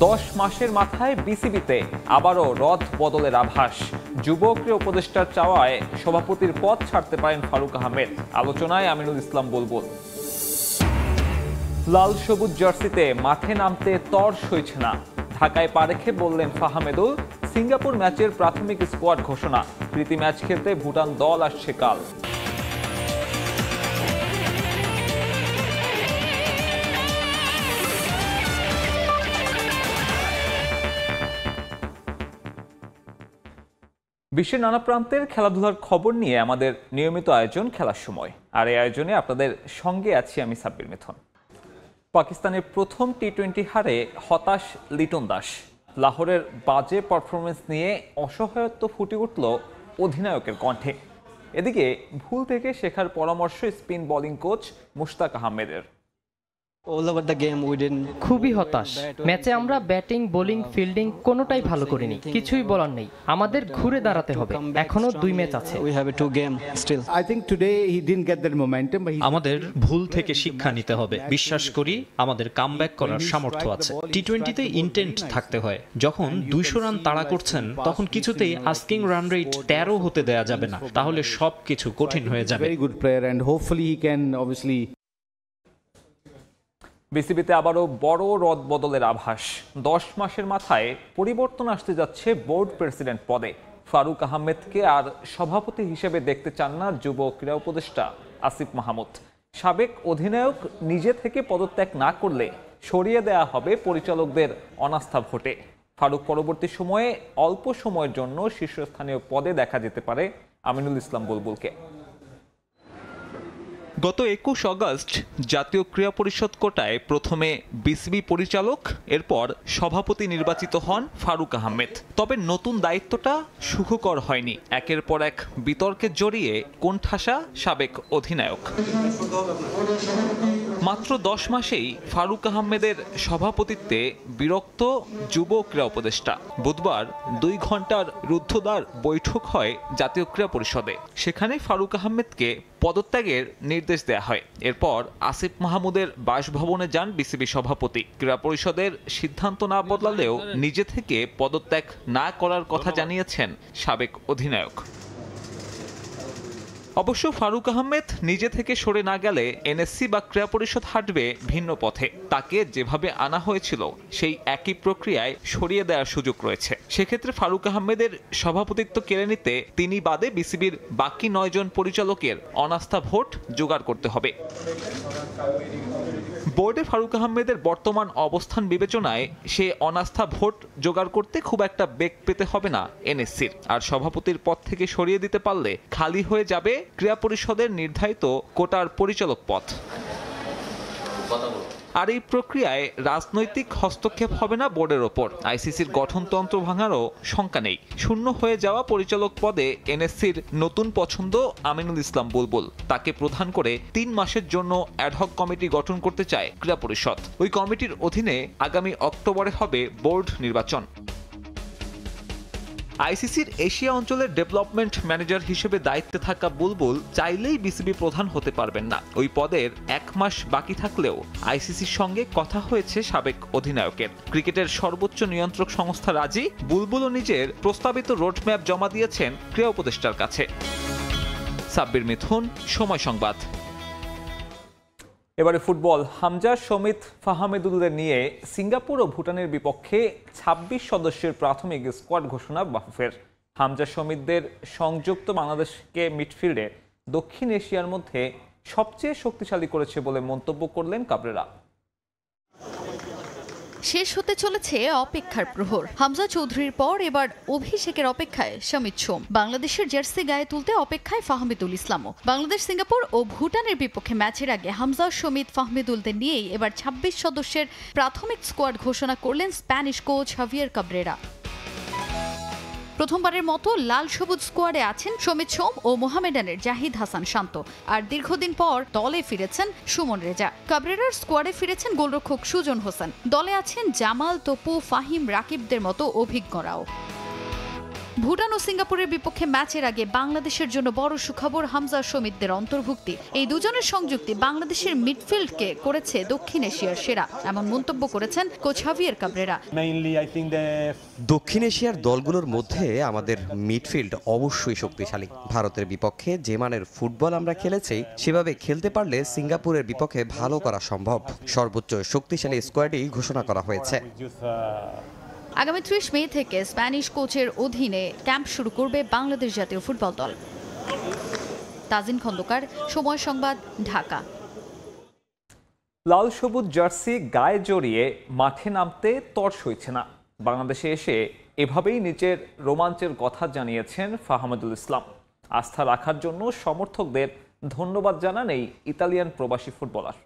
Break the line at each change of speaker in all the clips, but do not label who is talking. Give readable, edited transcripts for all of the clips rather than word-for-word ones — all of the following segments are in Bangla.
10 মাসের মাথায় বিসিবিতে আবারও রদ বদলের আভাস। যুব ক্রীড়া উপদেষ্টার চাওয়ায় সভাপতির পদ ছাড়তে পারেন ফারুক আহমেদ। আলোচনায় আমিনুল ইসলাম বুলবুল। লাল সবুজ জার্সিতে মাঠে নামতে তর সইছে না। ঢাকায় পা রেখে বললেন ফাহমেদুল, সিঙ্গাপুর ম্যাচের প্রাথমিক স্কোয়াড ঘোষণা। প্রীতি ম্যাচ খেলতে ভুটান দল আসছে কাল। বিশ্বের নানা প্রান্তের খেলাধুলার খবর নিয়ে আমাদের নিয়মিত আয়োজন খেলার সময়। আর এই আয়োজনে আপনাদের সঙ্গে আছি আমি সাব্বির মিথুন। পাকিস্তানের প্রথম টি-20 হারে হতাশ লিটন দাস। লাহোরের বাজে পারফরমেন্স নিয়ে অসহায়ত্ব ফুটে উঠল অধিনায়কের কণ্ঠে। এদিকে ভুল থেকে শেখার পরামর্শ স্পিন বোলিং কোচ মুশতাক আহমেদের।
খুবই হতাশ। ম্যাচে আমরা ব্যাটিং, বোলিং, ফিল্ডিং কোনোটাই ভালো করিনি। কিছুই বলার নেই, আমাদের ঘুরে দাঁড়াতে হবে। এখনো 2 ম্যাচ আছে।
আমাদের ভুল থেকে শিক্ষা নিতে হবে। বিশ্বাস করি আমাদের কামব্যাক করার সামর্থ্য আছে। টি-20তে ইন্টেন্ট থাকতে হয়। যখন 200 রান তাড়া করছেন তখন কিছুতেই আস্কিং রান রেট 13 হতে দেয়া যাবে না, তাহলে সবকিছু কঠিন হয়ে যাবে।
বিসিবিতে আবারও বড় রদ বদলের আভাস। 10 মাসের মাথায় পরিবর্তন আসতে যাচ্ছে বোর্ড প্রেসিডেন্ট পদে। ফারুক আহমেদকে আর সভাপতি হিসেবে দেখতে চান না যুব ক্রীড়া উপদেষ্টা আসিফ মাহমুদ। সাবেক অধিনায়ক নিজে থেকে পদত্যাগ না করলে সরিয়ে দেয়া হবে পরিচালকদের অনাস্থা ভোটে। ফারুক পরবর্তী সময়ে অল্প সময়ের জন্য শীর্ষস্থানীয় পদে দেখা যেতে পারে আমিনুল ইসলাম বুলবুলকে। গত 21 আগস্ট জাতীয় ক্রীড়া পরিষদ কোটায় প্রথমে বিসিবি পরিচালক, এরপর সভাপতি নির্বাচিত হন ফারুক আহমেদ। তবে নতুন দায়িত্বটা সুখকর হয়নি। একের পর এক বিতর্কে জড়িয়ে কোণঠাসা সাবেক অধিনায়ক। মাত্র 10 মাসেই ফারুক আহমেদের সভাপতিত্বে বিরক্ত যুব ক্রীড়া উপদেষ্টা। বুধবার 2 ঘন্টার রুদ্ধদ্বার বৈঠক হয় জাতীয় ক্রীড়া পরিষদে। সেখানে ফারুক আহমেদকে পদত্যাগের নির্দেশ দেয়া হয়। এরপর আসিফ মাহমুদের বাসভবনে যান বিসিবি সভাপতি। ক্রীড়া পরিষদের সিদ্ধান্ত না বদলালেও নিজে থেকে পদত্যাগ না করার কথা জানিয়েছেন সাবেক অধিনায়ক। অবশ্য ফারুক আহমেদ নিজে থেকে সরে না গেলে এনএসসি বা ক্রীড়া পরিষদ হাঁটবে ভিন্ন পথে। তাকে যেভাবে আনা হয়েছিল সেই একই প্রক্রিয়ায় সরিয়ে দেওয়ার সুযোগ রয়েছে। সেক্ষেত্রে ফারুক আহমেদের সভাপতিত্ব কেড়ে নিতে তিনি বাদে বিসিবির বাকি 9 জন পরিচালকের অনাস্থা ভোট জোগাড় করতে হবে। বোর্ডে ফারুক আহমেদের বর্তমান অবস্থান বিবেচনায় সে অনাস্থা ভোট জোগাড় করতে খুব একটা বেগ পেতে হবে না এনএসসির। আর সভাপতির পদ থেকে সরিয়ে দিতে পারলে খালি হয়ে যাবে ক্রীড়া পরিষদের নির্ধারিত কোটার পরিচালক পদ। আর এই প্রক্রিয়ায় রাজনৈতিক হস্তক্ষেপ হবে না বোর্ডের ওপর। আইসিসির গঠনতন্ত্র ভাঙারও শঙ্কা নেই। শূন্য হয়ে যাওয়া পরিচালক পদে এনএসসির নতুন পছন্দ আমিনুল ইসলাম বুলবুল। তাকে প্রধান করে 3 মাসের জন্য অ্যাডহক কমিটি গঠন করতে চায় ক্রীড়া পরিষদ। ওই কমিটির অধীনে আগামী অক্টোবরে হবে বোর্ড নির্বাচন। আইসিসির এশিয়া অঞ্চলের ডেভেলপমেন্ট ম্যানেজার হিসেবে দায়িত্বে থাকা বুলবুল চাইলেই বিসিবি প্রধান হতে পারবেন না। ওই পদের 1 মাস বাকি থাকলেও আইসিসির সঙ্গে কথা হয়েছে সাবেক অধিনায়কের। ক্রিকেটের সর্বোচ্চ নিয়ন্ত্রক সংস্থা রাজি। বুলবুলও নিজের প্রস্তাবিত রোডম্যাপ জমা দিয়েছেন ক্রীড়া উপদেষ্টার কাছে। সাব্বির মিথুন, সময় সংবাদ। এবারে ফুটবল। হামজা, সমিত, ফাহমেদুলদের নিয়ে সিঙ্গাপুর ও ভুটানের বিপক্ষে 26 সদস্যের প্রাথমিক স্কোয়াড ঘোষণা বাফুফের। হামজা সমিতদের সংযুক্ত বাংলাদেশকে মিডফিল্ডে দক্ষিণ এশিয়ার মধ্যে সবচেয়ে শক্তিশালী করেছে বলে মন্তব্য করলেন কাবরেরা।
শেষ হতে চলেছে অপেক্ষার প্রহর। হামজা চৌধুরীর পর এবার অভিষেকের অপেক্ষায় সমিত সোম। বাংলাদেশের জার্সি গায়ে তুলতে অপেক্ষায় ফাহমেদুল ইসলামও। বাংলাদেশ, সিঙ্গাপুর ও ভুটানের বিপক্ষে ম্যাচের আগে হামজা, সমিত, ফাহমেদুলদের নিয়েই এবার 26 সদস্যের প্রাথমিক স্কোয়াড ঘোষণা করলেন স্প্যানিশ কোচ হাভিয়ের কাবরেরা। প্রথমবারের মতো লাল সবুজ স্কোয়াডে আছেন সমিত সোম ও মোহামেডানের জাহিদ হাসান শান্ত। আর দীর্ঘদিন পর দলে ফিরেছেন সুমন রেজা। কাবরেরার স্কোয়াডে ফিরেছেন গোলরক্ষক সুজন হোসেন। দলে আছেন জামাল, তপু, ফাহিম, রাকিবদের মতো অভিজ্ঞরাও। ভুটান ও সিঙ্গাপুরের বিপক্ষে ম্যাচের আগে বাংলাদেশের জন্য বড় সুখবর হামজা শমীদদের অন্তর্ভুক্তি। এই দুজনের সংযুক্তি বাংলাদেশের মিডফিল্ডকে করেছে দক্ষিণ এশিয়ার সেরা, এমন মন্তব্য করেছেন কোচ হাভিয়ের কাবরেরা।
দক্ষিণ এশিয়ার দলগুলোর মধ্যে আমাদের মিডফিল্ড অবশ্যই শক্তিশালী। ভারতের বিপক্ষে যে মানের ফুটবল আমরা খেলেছি সেভাবে খেলতে পারলে সিঙ্গাপুরের বিপক্ষে ভালো করা সম্ভব। সর্বোচ্চ শক্তিশালী স্কোয়াডই ঘোষণা করা হয়েছে।
আগামী 30 মে থেকে স্প্যানিশ কোচের অধীনে ক্যাম্প শুরু করবে বাংলাদেশ জাতীয় ফুটবল দল। তাজিন খন্দকার, সময় সংবাদ, ঢাকা।
লাল সবুজ জার্সি গায়ে জড়িয়ে মাঠে নামতে তর সইছে না। বাংলাদেশে এসে এভাবেই নিজের রোমাঞ্চের কথা জানিয়েছেন ফাহমিদুল ইসলাম। আস্থা রাখার জন্য সমর্থকদের ধন্যবাদ জানান এই ইতালিয়ান প্রবাসী ফুটবলার।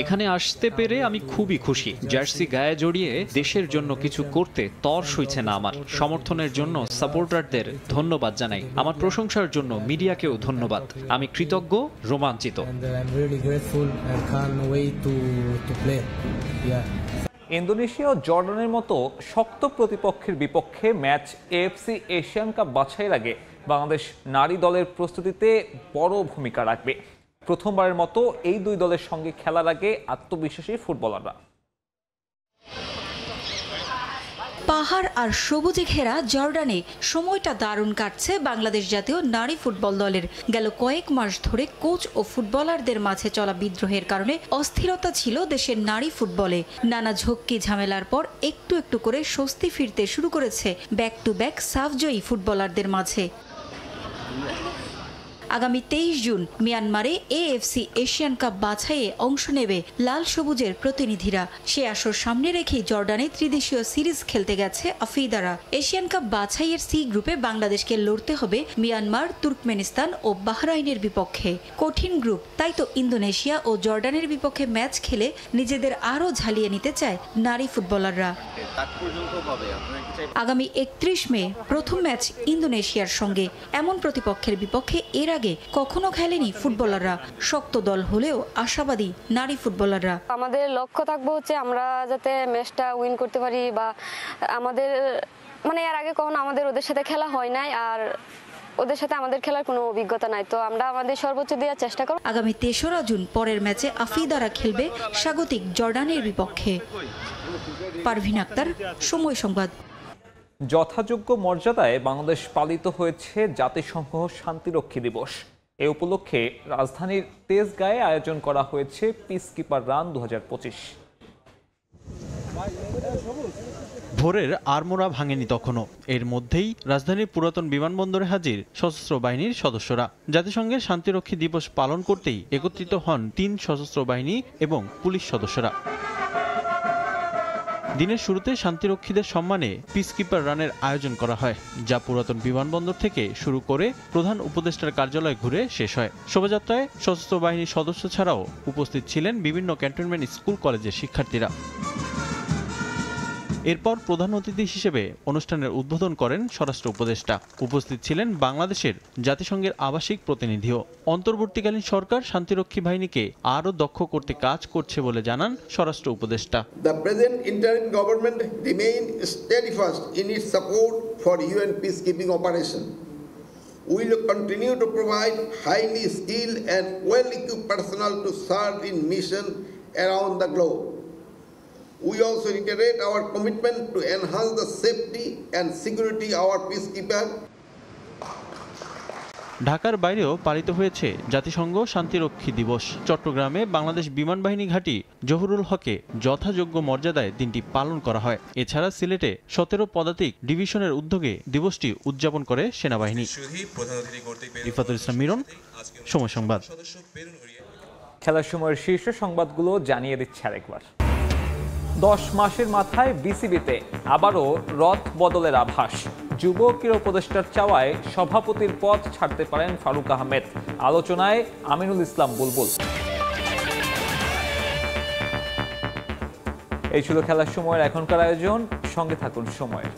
এখানে আসতে পেরে আমি খুবই খুশি। জার্সি গায়ে জড়িয়ে দেশের জন্য কিছু করতে তর সইছে না আমার। সমর্থনের জন্য সাপোর্টারদের ধন্যবাদ জানাই। আমার প্রশংসার জন্য মিডিয়াকেও ধন্যবাদ। আমি কৃতজ্ঞ, রোমাঞ্চিত।
ইন্দোনেশিয়া ও জর্ডানের মতো শক্ত প্রতিপক্ষের বিপক্ষে ম্যাচ এএফসি এশিয়ান কাপ বাছাইয়ের আগে বাংলাদেশ নারী দলের প্রস্তুতিতে বড় ভূমিকা রাখবে। প্রথমবারের মতো এই দুই দলের সঙ্গে খেলার আগে আত্মবিশ্বাসী ফুটবলাররা।
পাহাড় আর সবুজে ঘেরা জর্ডানে সময়টা দারুণ কাটছে বাংলাদেশ জাতীয় নারী ফুটবল দলের। গেল কয়েক মাস ধরে কোচ ও ফুটবলারদের মাঝে চলা বিদ্রোহের কারণে অস্থিরতা ছিল দেশের নারী ফুটবলে। নানা ঝক্কি ঝামেলার পর একটু একটু করে স্বস্তি ফিরতে শুরু করেছে ব্যাক টু ব্যাক সাফজয়ী ফুটবলারদের মাঝে। আগামী 23 জুন মিয়ানমারে এএফসি এশিয়ান কাপ বাছাইয়ে অংশ নেবে লাল সবুজের প্রতিনিধিরা। সে আসর সামনে রেখেই জর্ডানে ত্রিদেশীয় সিরিজ খেলতে গেছে আফিদারা। এশিয়ান কাপ বাছাইয়ের সি গ্রুপে বাংলাদেশকে লড়তে হবে মিয়ানমার, তুর্কমেনিস্তান ও বাহরাইনের বিপক্ষে। কঠিন গ্রুপ, তাই তো ইন্দোনেশিয়া ও জর্ডানের বিপক্ষে ম্যাচ খেলে নিজেদের আরও ঝালিয়ে নিতে চায় নারী ফুটবলাররা। আগামী 31 মে প্রথম ম্যাচ ইন্দোনেশিয়ার সঙ্গে। এমন প্রতিপক্ষের বিপক্ষে এর আগে কখনো খেলেনি ফুটবলাররা। শক্ত দল হলেও আশাবাদী নারী ফুটবলাররা।
আমাদের লক্ষ্য থাকবে হচ্ছে আমরা যাতে ম্যাচটা উইন করতে পারি, বা আমাদের এর আগে কখনো আমাদের ওদের সাথে খেলা হয় নাই, আর ওদের সাথে আমাদের খেলার কোনো অভিজ্ঞতা নাই, তো আমরা আমাদের সর্বোচ্চ দেওয়ার চেষ্টা করব।
আগামী 3রা জুন পরের ম্যাচে আফিদারা খেলবে স্বাগতিক জর্ডানের বিপক্ষে। পারভিন আক্তার, সময় সংবাদ।
যথাযোগ্য মর্যাদায় বাংলাদেশ পালিত হয়েছে জাতিসংঘ শান্তিরক্ষী দিবস। এ উপলক্ষে রাজধানীর তেজগাঁয়ে আয়োজন করা হয়েছে পিস কিপার রান 2025।
ভোরের আড়মোড়া ভাঙেনি তখনও। এর মধ্যেই রাজধানীর পুরাতন বিমানবন্দরে হাজির সশস্ত্র বাহিনীর সদস্যরা। জাতিসংঘের শান্তিরক্ষী দিবস পালন করতেই একত্রিত হন 3 সশস্ত্র বাহিনী এবং পুলিশ সদস্যরা। দিনের শুরুতে শান্তিরক্ষীদের সম্মানে পিসকিপার রানের আয়োজন করা হয়, যা পুরাতন বিমানবন্দর থেকে শুরু করে প্রধান উপদেষ্টার কার্যালয় ঘুরে শেষ হয়। শোভাযাত্রায় সশস্ত্র বাহিনীর সদস্য ছাড়াও উপস্থিত ছিলেন বিভিন্ন ক্যান্টনমেন্ট স্কুল কলেজের শিক্ষার্থীরা। এরপর প্রধান অতিথি হিসেবে অনুষ্ঠানের উদ্বোধন করেন স্বরাষ্ট্র উপদেষ্টা। উপস্থিত ছিলেন বাংলাদেশের জাতিসংঘের আবাসিক প্রতিনিধিও। অন্তর্বর্তীকালীন সরকার শান্তিরক্ষী বাহিনীকে আরও দক্ষ করতে কাজ করছে বলে জানান স্বরাষ্ট্র উপদেষ্টা।
The present interim government remains steadfast in its support for UN peacekeeping operation. We will continue to provide highly skilled and well-equipped personnel to serve in mission around the globe. We also reiterate our commitment to enhance the safety and security of our peacekeepers.
ঢাকার বাইরেও পালিত হয়েছে জাতিসংঘ শান্তিরক্ষী দিবস। চট্টগ্রামে বাংলাদেশ বিমান বাহিনী ঘাঁটি জহুরুল হকে যথাযোগ্য মর্যাদায় দিনটি পালন করা হয়। এছাড়া সিলেটে 17 পদাতিক ডিভিশনের উদ্যোগে দিবসটি উদযাপন করে সেনাবাহিনী। রিফাতুল ইসলাম মিরন, সময় সংবাদ।
খেলার সময়ের শীর্ষ সংবাদগুলো জানিয়ে দিচ্ছে আরেকবার। 10 মাসের মাথায় বিসিবিতে আবারও রদ বদলের আভাস। যুব ক্রীড়া উপদেষ্টার চাওয়ায় সভাপতির পদ ছাড়তে পারেন ফারুক আহমেদ। আলোচনায় আমিনুল ইসলাম বুলবুল। এই ছিল খেলার সময়ের এখনকার আয়োজন। সঙ্গে থাকুন সময়ের।